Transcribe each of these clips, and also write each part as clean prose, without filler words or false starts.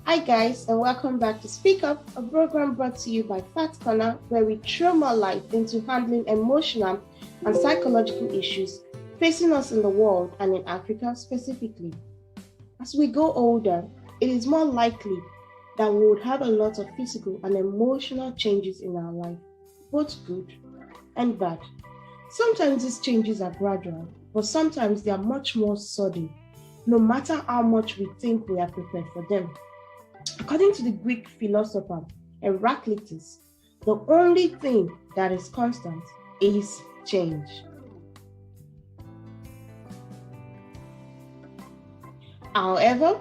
Hi guys, and welcome back to Speak Up, a program brought to you by Fat Corner, where we throw more light into handling emotional and psychological issues facing us in the world and in Africa specifically. As we go older, it is more likely that we would have a lot of physical and emotional changes in our life, both good and bad. Sometimes these changes are gradual, but sometimes they are much more sudden, no matter how much we think we are prepared for them. According to the Greek philosopher Heraclitus, the only thing that is constant is change. However,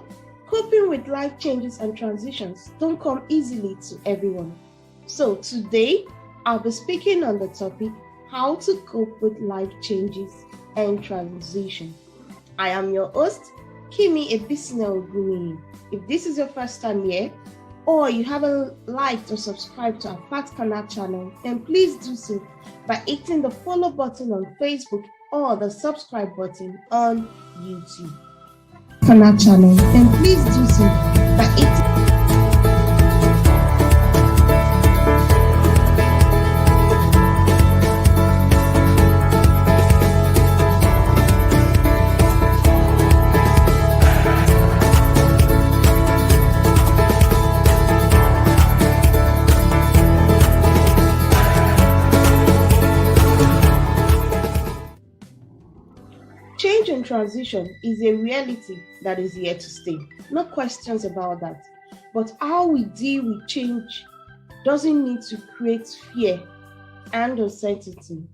coping with life changes and transitions don't come easily to everyone. So today, I'll be speaking on the topic, how to cope with life changes and transition. I am your host, Kimi Ebisine Ogumi. If this is your first time here, or you haven't liked or subscribed to our Fat Corner channel, then please do so by hitting the follow button on Facebook or the subscribe button on YouTube. Corner channel, then please do so by hitting Change and transition is a reality that is here to stay. No questions about that. But how we deal with change doesn't need to create fear and uncertainty.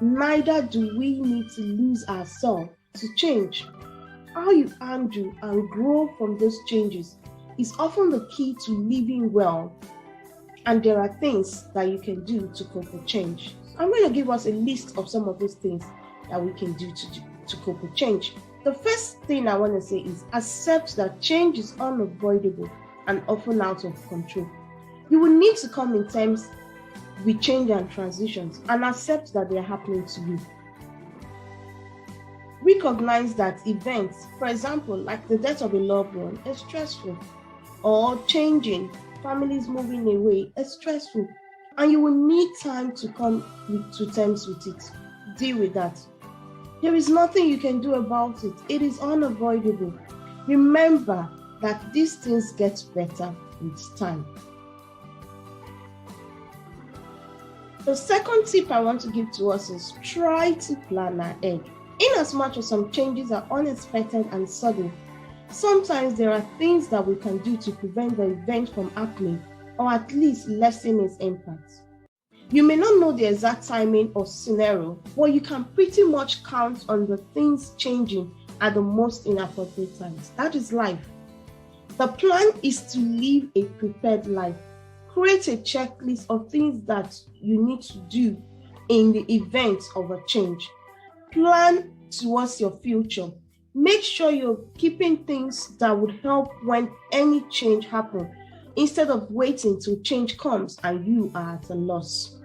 Neither do we need to lose ourselves to change. How you handle and grow from those changes is often the key to living well. And there are things that you can do to cope with change. I'm going to give us a list of some of those things that we can do to cope with change. The first thing I want to say is accept that change is unavoidable and often out of control. You will need to come in terms with change and transitions and accept that they are happening to you. Recognize that events, for example, like the death of a loved one, is stressful, or changing, families moving away, is stressful, and you will need time to come to terms with it. Deal with that. There is nothing you can do about it. It is unavoidable. Remember that these things get better with time. The second tip I want to give to us is try to plan ahead. In as much as some changes are unexpected and sudden, sometimes there are things that we can do to prevent the event from happening or at least lessen its impact. You may not know the exact timing or scenario, but you can pretty much count on the things changing at the most inappropriate times. That is life. The plan is to live a prepared life. Create a checklist of things that you need to do in the event of a change. Plan towards your future. Make sure you're keeping things that would help when any change happens, instead of waiting till change comes and you are at a loss.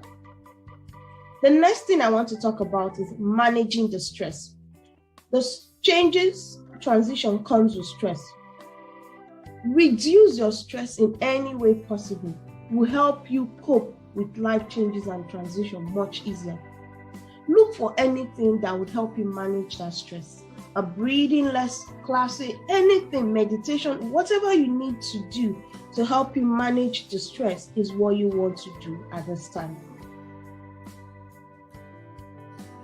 The next thing I want to talk about is managing the stress. The transition comes with stress. Reduce your stress in any way possible. Will help you cope with life changes and transition much easier. Look for anything that would help you manage that stress. A breathing class, anything, meditation, whatever you need to do to help you manage the stress is what you want to do at this time.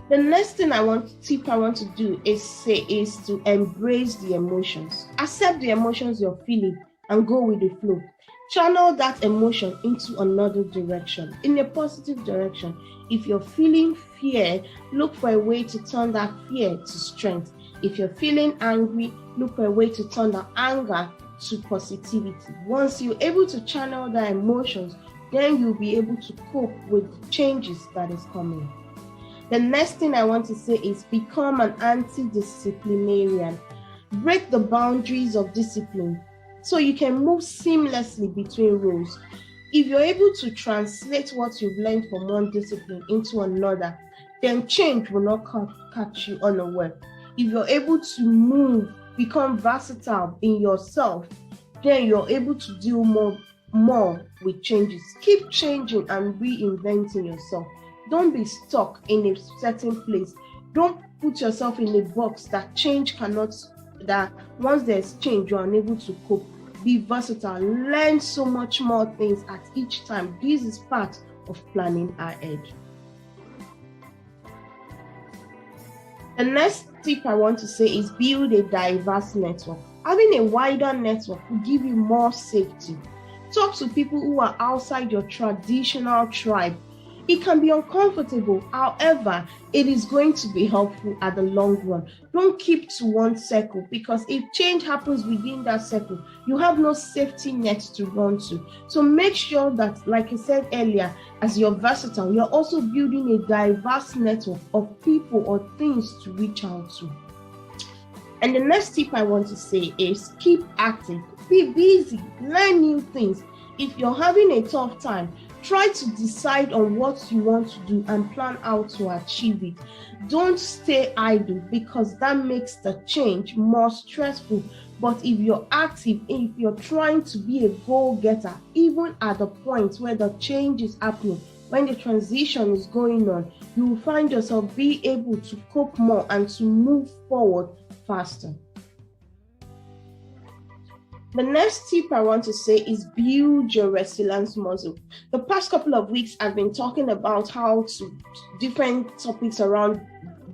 The next tip I want to do is to embrace the emotions. Accept the emotions you're feeling and go with the flow. Channel that emotion into another direction, in a positive direction. If you're feeling fear, look for a way to turn that fear to strength. If you're feeling angry, look for a way to turn that anger to positivity. Once you're able to channel the emotions, then you'll be able to cope with the changes that is coming. The next thing I want to say is become an anti-disciplinarian. Break the boundaries of discipline so you can move seamlessly between roles. If you're able to translate what you've learned from one discipline into another, then change will not catch you unaware. If you're able to move, become versatile in yourself, then you're able to deal more with changes. Keep changing and reinventing yourself. Don't be stuck in a certain place. Don't put yourself in a box that once there's change, you're unable to cope. Be versatile. Learn so much more things at each time. This is part of planning ahead. The next tip I want to say is build a diverse network. Having a wider network will give you more safety. Talk to people who are outside your traditional tribe. It can be uncomfortable, however, it is going to be helpful at the long run. Don't keep to one circle, because if change happens within that circle, you have no safety net to run to. So make sure that, like I said earlier, as you're versatile, you're also building a diverse network of people or things to reach out to. And the next tip I want to say is keep active. Be busy, learn new things. If you're having a tough time, try to decide on what you want to do and plan how to achieve it. Don't stay idle, because that makes the change more stressful. But if you're active, if you're trying to be a goal-getter, even at the point where the change is happening, when the transition is going on, you will find yourself be able to cope more and to move forward faster. The next tip I want to say is build your resilience muscle. The past couple of weeks, I've been talking about different topics around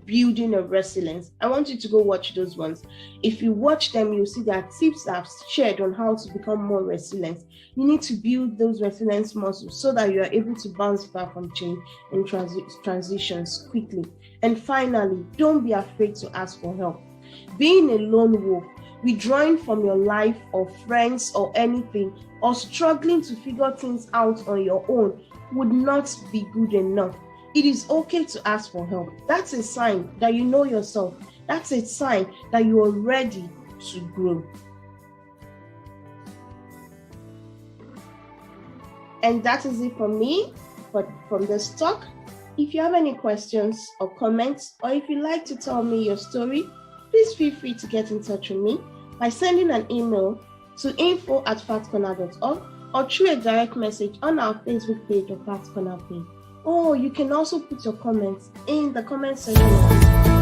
building a resilience. I want you to go watch those ones. If you watch them, you'll see there are tips I've shared on how to become more resilient. You need to build those resilience muscles so that you are able to bounce back from change and transitions quickly. And finally, don't be afraid to ask for help. Being a lone wolf, withdrawing from your life or friends or anything, or struggling to figure things out on your own would not be good enough. It is okay to ask for help. That's a sign that you know yourself. That's a sign that you are ready to grow. And that is it from me, from this talk. If you have any questions or comments, or if you'd like to tell me your story, please feel free to get in touch with me by sending an email to info@factcorner.org or through a direct message on our Facebook page or Fact Corner page. Or you can also put your comments in the comment section.